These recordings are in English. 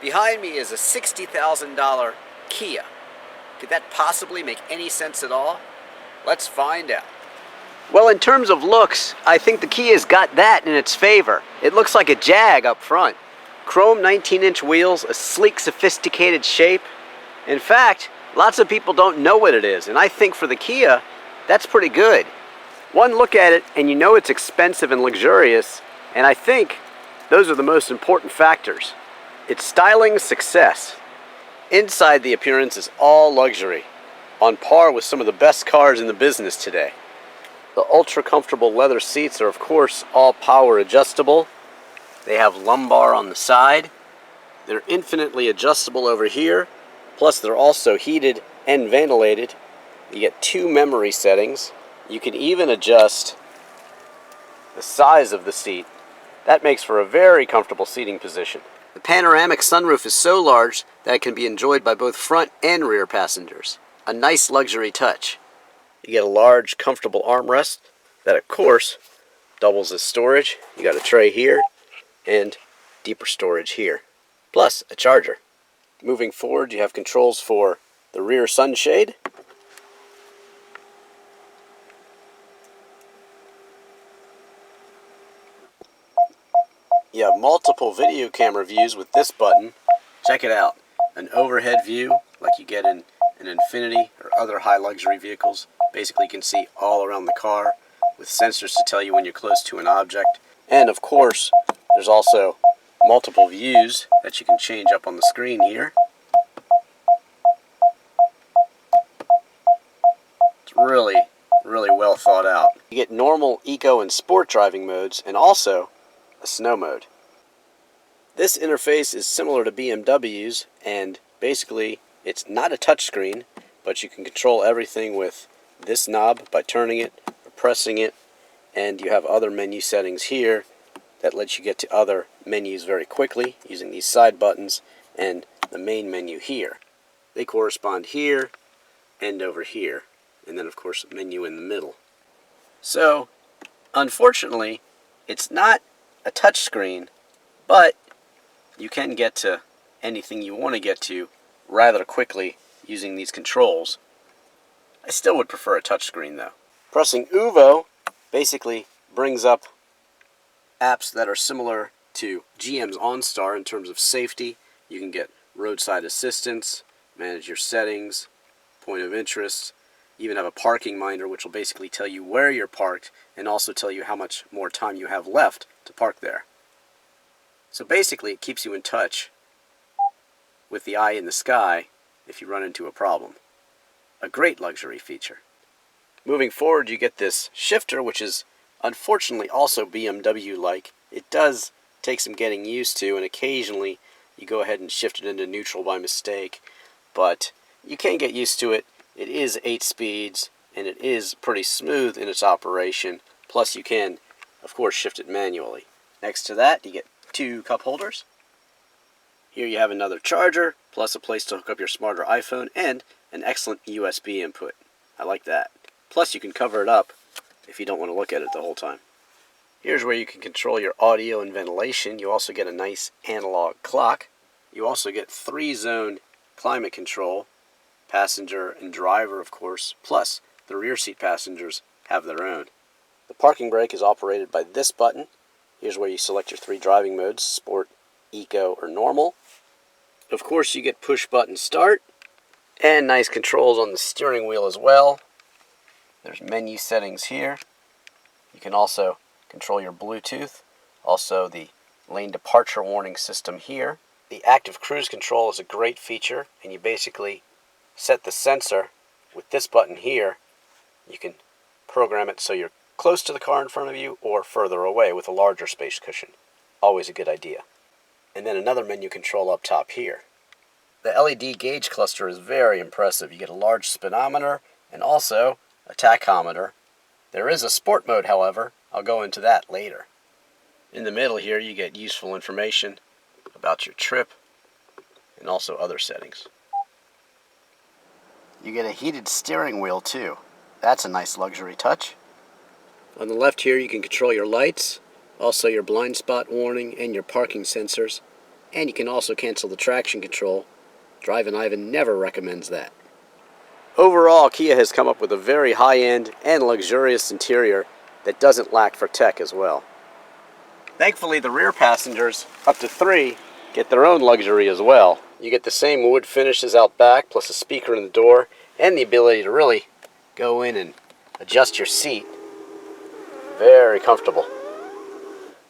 Behind me is a $60,000 Kia. Could that possibly make any sense at all? Let's find out. Well, in terms of looks, I think the Kia's got that in its favor. It looks like a Jag up front. Chrome 19-inch wheels, a sleek, sophisticated shape. In fact, lots of people don't know what it is, and I think for the Kia, that's pretty good. One look at it and you know it's expensive and luxurious, and I think those are the most important factors. Its styling success. Inside, the appearance is all luxury, on par with some of the best cars in the business today. The ultra comfortable leather seats are of course all power adjustable. They have lumbar on the side. They're infinitely adjustable over here, plus they're also heated and ventilated. You get 2 memory settings. You can even adjust the size of the seat. That makes for a very comfortable seating position. The panoramic sunroof is so large that it can be enjoyed by both front and rear passengers. A nice luxury touch. You get a large, comfortable armrest that, of course, doubles as storage. You got a tray here and deeper storage here, plus a charger. Moving forward, you have controls for the rear sunshade. You have multiple video camera views with this button. Check it out. An overhead view like you get in an Infiniti or other high luxury vehicles. Basically you can see all around the car with sensors to tell you when you're close to an object. And of course, there's also multiple views that you can change up on the screen here. It's really well thought out. You get normal, eco, and sport driving modes, and also a snow mode. This interface is similar to BMW's, and basically it's not a touchscreen, but you can control everything with this knob by turning it or pressing it, and you have other menu settings here that lets you get to other menus very quickly using these side buttons and the main menu here. They correspond here and over here, and then of course a menu in the middle. So unfortunately it's not a touchscreen, but you can get to anything you want to get to rather quickly using these controls. I still would prefer a touchscreen though. Pressing UVO basically brings up apps that are similar to GM's OnStar in terms of safety. You can get roadside assistance, manage your settings, point of interest, even have a parking minder which will basically tell you where you're parked and also tell you how much more time you have left to park there. So basically it keeps you in touch with the eye in the sky if you run into a problem. A great luxury feature. Moving forward, you get this shifter, which is unfortunately also BMW-like. It does take some getting used to, and occasionally you go ahead and shift it into neutral by mistake, but you can get used to it. It is 8 speeds, and it is pretty smooth in its operation, plus you can, of course, shift it manually. Next to that, you get 2 cup holders. Here you have another charger, plus a place to hook up your smarter iPhone, and an excellent USB input. I like that. Plus you can cover it up if you don't want to look at it the whole time. Here's where you can control your audio and ventilation. You also get a nice analog clock. You also get 3-zone climate control, passenger and driver of course, plus the rear seat passengers have their own. The parking brake is operated by this button. Here's where you select your 3 driving modes, sport, eco, or normal. Of course you get push button start and nice controls on the steering wheel as well. There's menu settings here. You can also control your Bluetooth, also the lane departure warning system here. The active cruise control is a great feature, and you basically set the sensor with this button here. You can program it so you're close to the car in front of you or further away with a larger space cushion. Always a good idea. And then another menu control up top here. The LED gauge cluster is very impressive. You get a large speedometer and also a tachometer. There is a sport mode, however. I'll go into that later. In the middle here you get useful information about your trip and also other settings. You get a heated steering wheel too. That's a nice luxury touch. On the left here you can control your lights, also your blind spot warning and your parking sensors, and you can also cancel the traction control. Drivin Ivan never recommends that. Overall, Kia has come up with a very high-end and luxurious interior that doesn't lack for tech as well. Thankfully, the rear passengers, up to 3, get their own luxury as well. You get the same wood finishes out back, plus a speaker in the door, and the ability to really go in and adjust your seat. Very comfortable.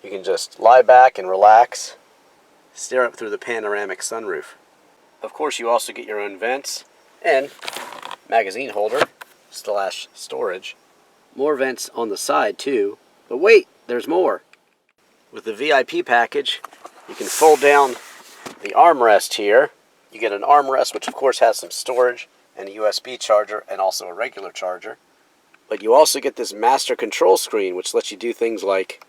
You can just lie back and relax, stare up through the panoramic sunroof. Of course, you also get your own vents and magazine holder / storage. More vents on the side too, but wait, there's more. With the VIP package, you can fold down the armrest here. You get an armrest, which of course has some storage and a USB charger and also a regular charger. But you also get this master control screen, which lets you do things like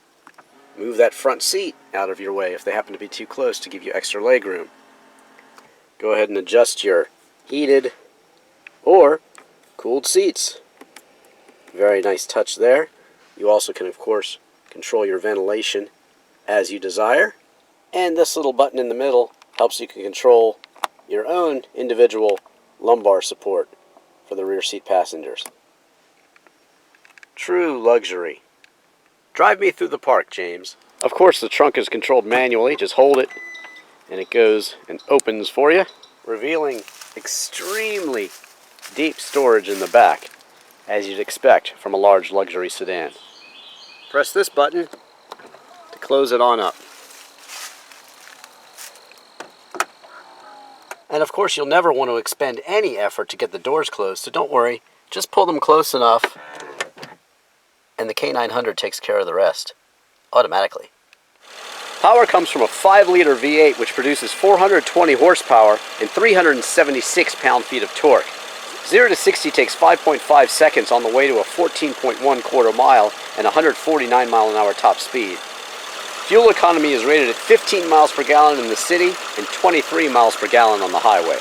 move that front seat out of your way if they happen to be too close to give you extra leg room. Go ahead and adjust your heated or cooled seats. Very nice touch there. You also can, of course, control your ventilation as you desire. And this little button in the middle helps you control your own individual lumbar support for the rear seat passengers. True luxury. Drive me through the park, James. Of course, the trunk is controlled manually. Just hold it and it goes and opens for you, revealing extremely deep storage in the back, as you'd expect from a large luxury sedan. Press this button to close it on up. And of course, you'll never want to expend any effort to get the doors closed, so don't worry. Just pull them close enough, and the K900 takes care of the rest, automatically. Power comes from a 5-liter V8, which produces 420 horsepower and 376 pound-feet of torque. 0 to 60 takes 5.5 seconds on the way to a 14.1 quarter mile and 149 mile an hour top speed. Fuel economy is rated at 15 miles per gallon in the city and 23 miles per gallon on the highway.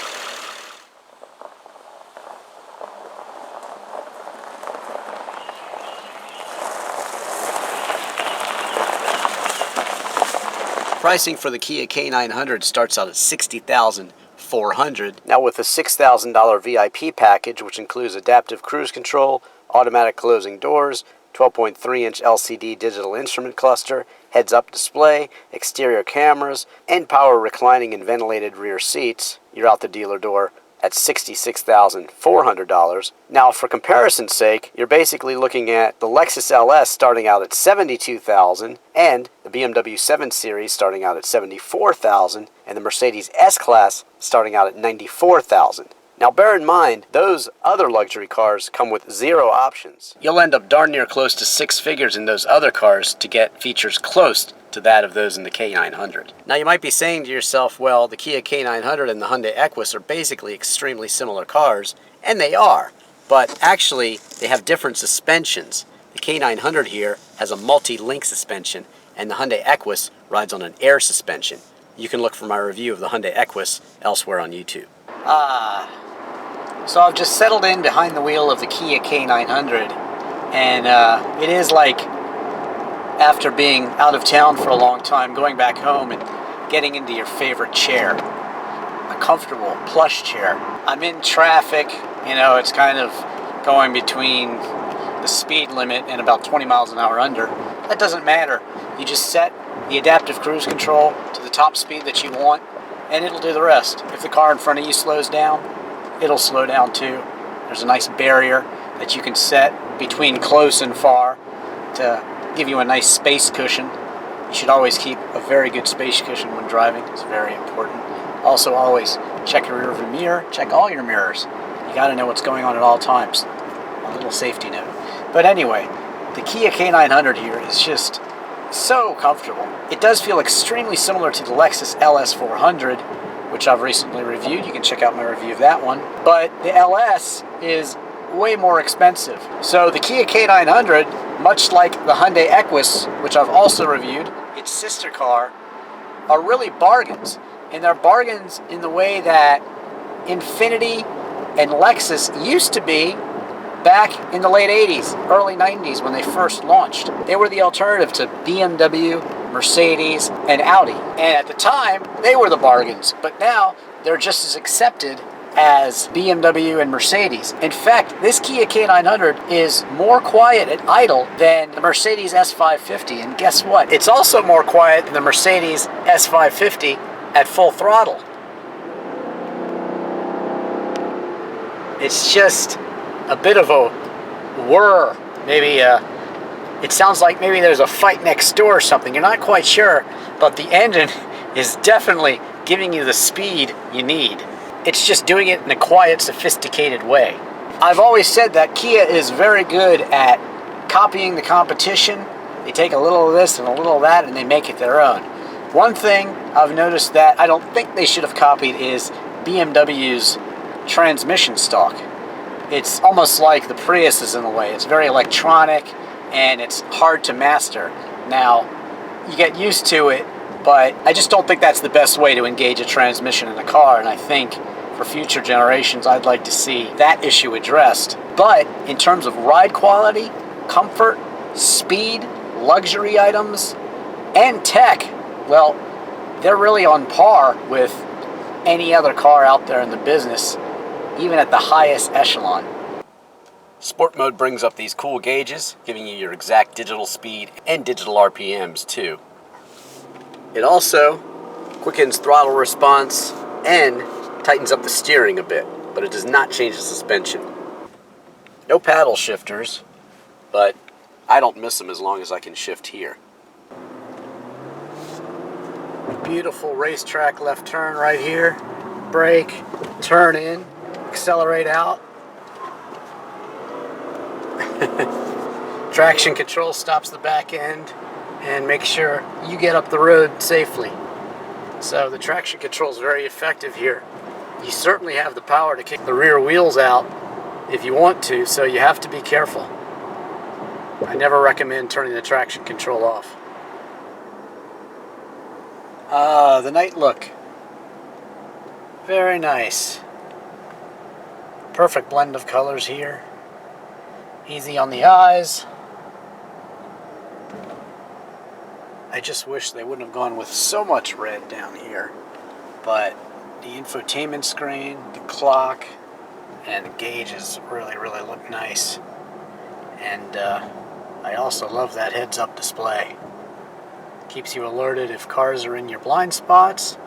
Pricing for the Kia K900 starts out at $60,400. Now with the $6,000 VIP package, which includes adaptive cruise control, automatic closing doors, 12.3-inch LCD digital instrument cluster, heads-up display, exterior cameras, and power reclining and ventilated rear seats, you're out the dealer door at $66,400. Now, for comparison's sake, you're basically looking at the Lexus LS starting out at $72,000 and the BMW 7 Series starting out at $74,000 and the Mercedes S-Class starting out at $94,000. Now, bear in mind, those other luxury cars come with 0 options. You'll end up darn near close to 6 figures in those other cars to get features close to that of those in the K900. Now, you might be saying to yourself, well, the Kia K900 and the Hyundai Equus are basically extremely similar cars, and they are, but actually, they have different suspensions. The K900 here has a multi-link suspension, and the Hyundai Equus rides on an air suspension. You can look for my review of the Hyundai Equus elsewhere on YouTube. So I've just settled in behind the wheel of the Kia K900, and it is like after being out of town for a long time, going back home and getting into your favorite chair. A comfortable plush chair. I'm in traffic, you know, it's kind of going between the speed limit and about 20 miles an hour under. That doesn't matter. You just set the adaptive cruise control to the top speed that you want, and it'll do the rest. If the car in front of you slows down, it'll slow down too. There's a nice barrier that you can set between close and far to give you a nice space cushion. You should always keep a very good space cushion when driving. It's very important. Also, always check your rearview mirror. Check all your mirrors. You got to know what's going on at all times. A little safety note. But anyway, the Kia K900 here is just so comfortable. It does feel extremely similar to the Lexus LS400, which I've recently reviewed. You can check out my review of that one. But the LS is way more expensive. So the Kia K900, much like the Hyundai Equus, which I've also reviewed, its sister car, are really bargains. And they're bargains in the way that Infiniti and Lexus used to be back in the late 80s, early 90s when they first launched. They were the alternative to BMW, Mercedes, and Audi. And at the time, they were the bargains, but now they're just as accepted as BMW and Mercedes. In fact, this Kia K900 is more quiet at idle than the Mercedes S550, and guess what? It's also more quiet than the Mercedes S550 at full throttle. It's just a bit of a whir. Maybe it sounds like maybe there's a fight next door or something. You're not quite sure, but the engine is definitely giving you the speed you need. It's just doing it in a quiet, sophisticated way. I've always said that Kia is very good at copying the competition. They take a little of this and a little of that and they make it their own. One thing I've noticed that I don't think they should have copied is BMW's transmission stock. It's almost like the Priuses in a way. It's very electronic and it's hard to master. Now, you get used to it, but I just don't think that's the best way to engage a transmission in a car, and I think for future generations I'd like to see that issue addressed. But in terms of ride quality, comfort, speed, luxury items, and tech, well, they're really on par with any other car out there in the business, even at the highest echelon. Sport mode brings up these cool gauges, giving you your exact digital speed and digital RPMs too. It also quickens throttle response and tightens up the steering a bit, but it does not change the suspension. No paddle shifters, but I don't miss them as long as I can shift here. Beautiful racetrack left turn right here. Brake, turn in, accelerate out. Traction control stops the back end and makes sure you get up the road safely. So the traction control is very effective here. You certainly have the power to kick the rear wheels out if you want to, so you have to be careful. I never recommend turning the traction control off. The night look. Very nice. Perfect blend of colors here. Easy on the eyes. I just wish they wouldn't have gone with so much red down here, but the infotainment screen, the clock, and the gauges really look nice. And I also love that heads-up display. Keeps you alerted if cars are in your blind spots,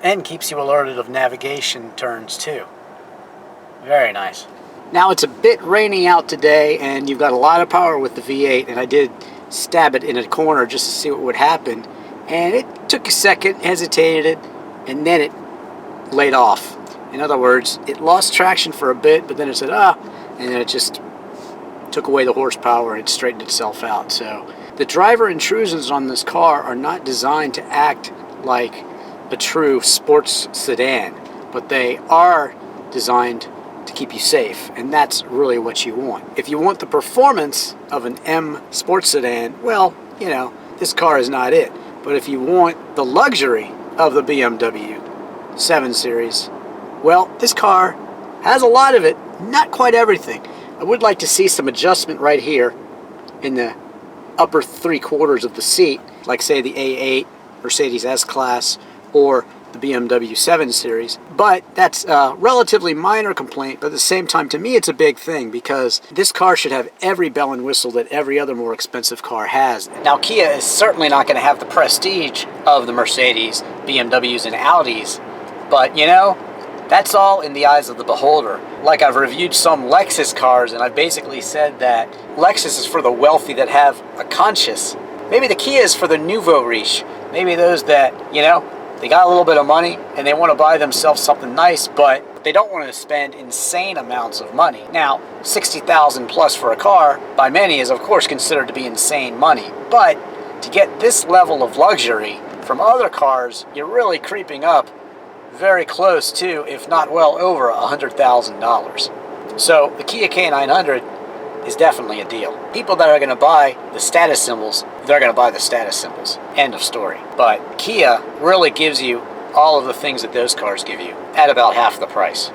and keeps you alerted of navigation turns too. Very nice. Now it's a bit rainy out today, and you've got a lot of power with the V8, and I did stab it in a corner just to see what would happen, and it took a second, hesitated, and then it laid off. In other words, it lost traction for a bit, but then it said and then it just took away the horsepower and it straightened itself out. So the driver intrusions on this car are not designed to act like a true sports sedan, but they are designed to keep you safe, and that's really what you want. If you want the performance of an M sports sedan, well, you know, this car is not it. But if you want the luxury of the BMW 7 Series, well, this car has a lot of it, not quite everything. I would like to see some adjustment right here in the upper 3/4 of the seat, like say the A8 Mercedes S-Class or the BMW 7 Series, but that's a relatively minor complaint, but at the same time, to me, it's a big thing because this car should have every bell and whistle that every other more expensive car has. Now, Kia is certainly not going to have the prestige of the Mercedes, BMWs, and Audis, but you know, that's all in the eyes of the beholder. Like I've reviewed some Lexus cars, and I've basically said that Lexus is for the wealthy that have a conscience. Maybe the Kia is for the nouveau riche. Maybe those that, you know, they got a little bit of money and they want to buy themselves something nice, but they don't want to spend insane amounts of money. Now, $60,000 plus for a car by many is of course considered to be insane money, but to get this level of luxury from other cars, you're really creeping up very close to, if not well over, $100,000. So the Kia K900 is definitely a deal. People that are going to buy the status symbols, they're going to buy the status symbols. End of story. But Kia really gives you all of the things that those cars give you at about half the price.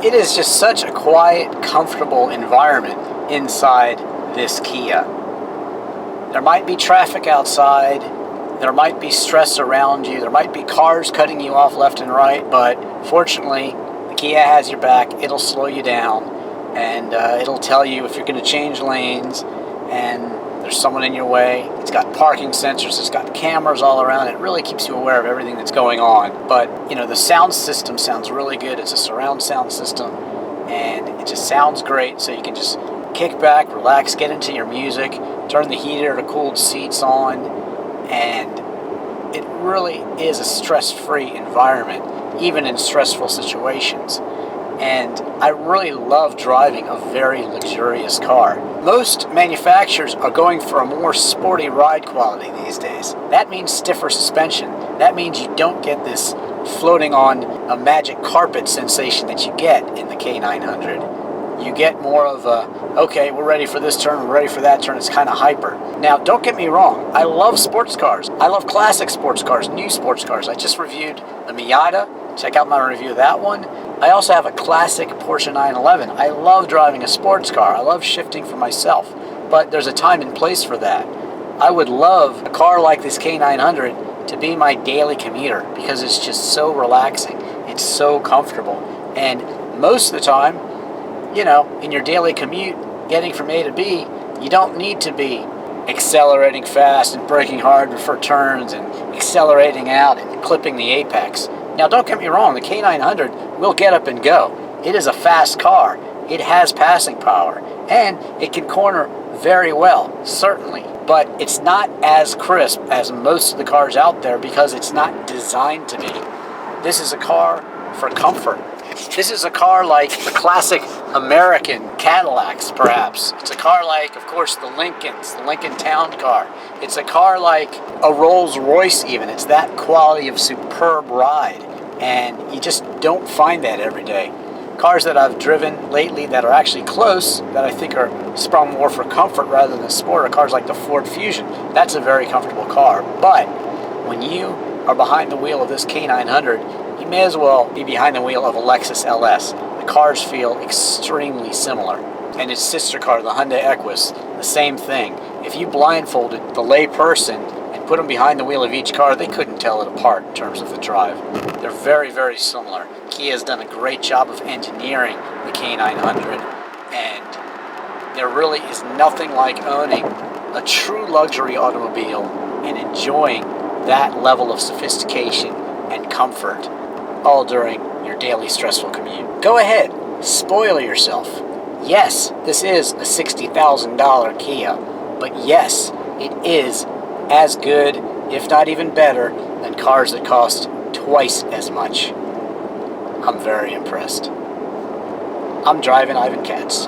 It is just such a quiet, comfortable environment inside this Kia. There might be traffic outside, there might be stress around you, there might be cars cutting you off left and right, but fortunately, the Kia has your back. It'll slow you down, and it'll tell you if you're going to change lanes and there's someone in your way. It's got parking sensors, it's got cameras all around. It really keeps you aware of everything that's going on. But, you know, the sound system sounds really good. It's a surround sound system, and it just sounds great, so you can just kick back, relax, get into your music, turn the heated or cooled seats on, and it really is a stress-free environment, even in stressful situations. And I really love driving a very luxurious car. Most manufacturers are going for a more sporty ride quality these days. That means stiffer suspension. That means you don't get this floating on a magic carpet sensation that you get in the K900. You get more of a, okay, we're ready for this turn, we're ready for that turn. It's kind of hyper. Now, don't get me wrong. I love sports cars. I love classic sports cars, new sports cars. I just reviewed the Miata. Check out my review of that one. I also have a classic Porsche 911. I love driving a sports car. I love shifting for myself. But there's a time and place for that. I would love a car like this K900 to be my daily commuter because it's just so relaxing. It's so comfortable. And most of the time, you know, in your daily commute, getting from A to B, you don't need to be accelerating fast and braking hard for turns and accelerating out and clipping the apex. Now, don't get me wrong, the K900 will get up and go. It is a fast car. It has passing power, and it can corner very well, certainly. But it's not as crisp as most of the cars out there because it's not designed to be. This is a car for comfort. This is a car like the classic American Cadillacs, perhaps. It's a car like, of course, the Lincolns, the Lincoln Town Car. It's a car like a Rolls Royce even. It's that quality of superb ride. And you just don't find that every day. Cars that I've driven lately that are actually close, that I think are sprung more for comfort rather than sport, are cars like the Ford Fusion. That's a very comfortable car. But when you are behind the wheel of this K900, you may as well be behind the wheel of a Lexus LS. The cars feel extremely similar. And its sister car, the Hyundai Equus, the same thing. If you blindfolded the lay person and put them behind the wheel of each car, they couldn't tell it apart in terms of the drive. They're very, very similar. Kia has done a great job of engineering the K900, and there really is nothing like owning a true luxury automobile and enjoying that level of sophistication and comfort all during your daily stressful commute. Go ahead, spoil yourself. Yes, this is a $60,000 Kia, but yes, it is as good, if not even better, than cars that cost twice as much. I'm very impressed. I'm Drivin Ivan Katz.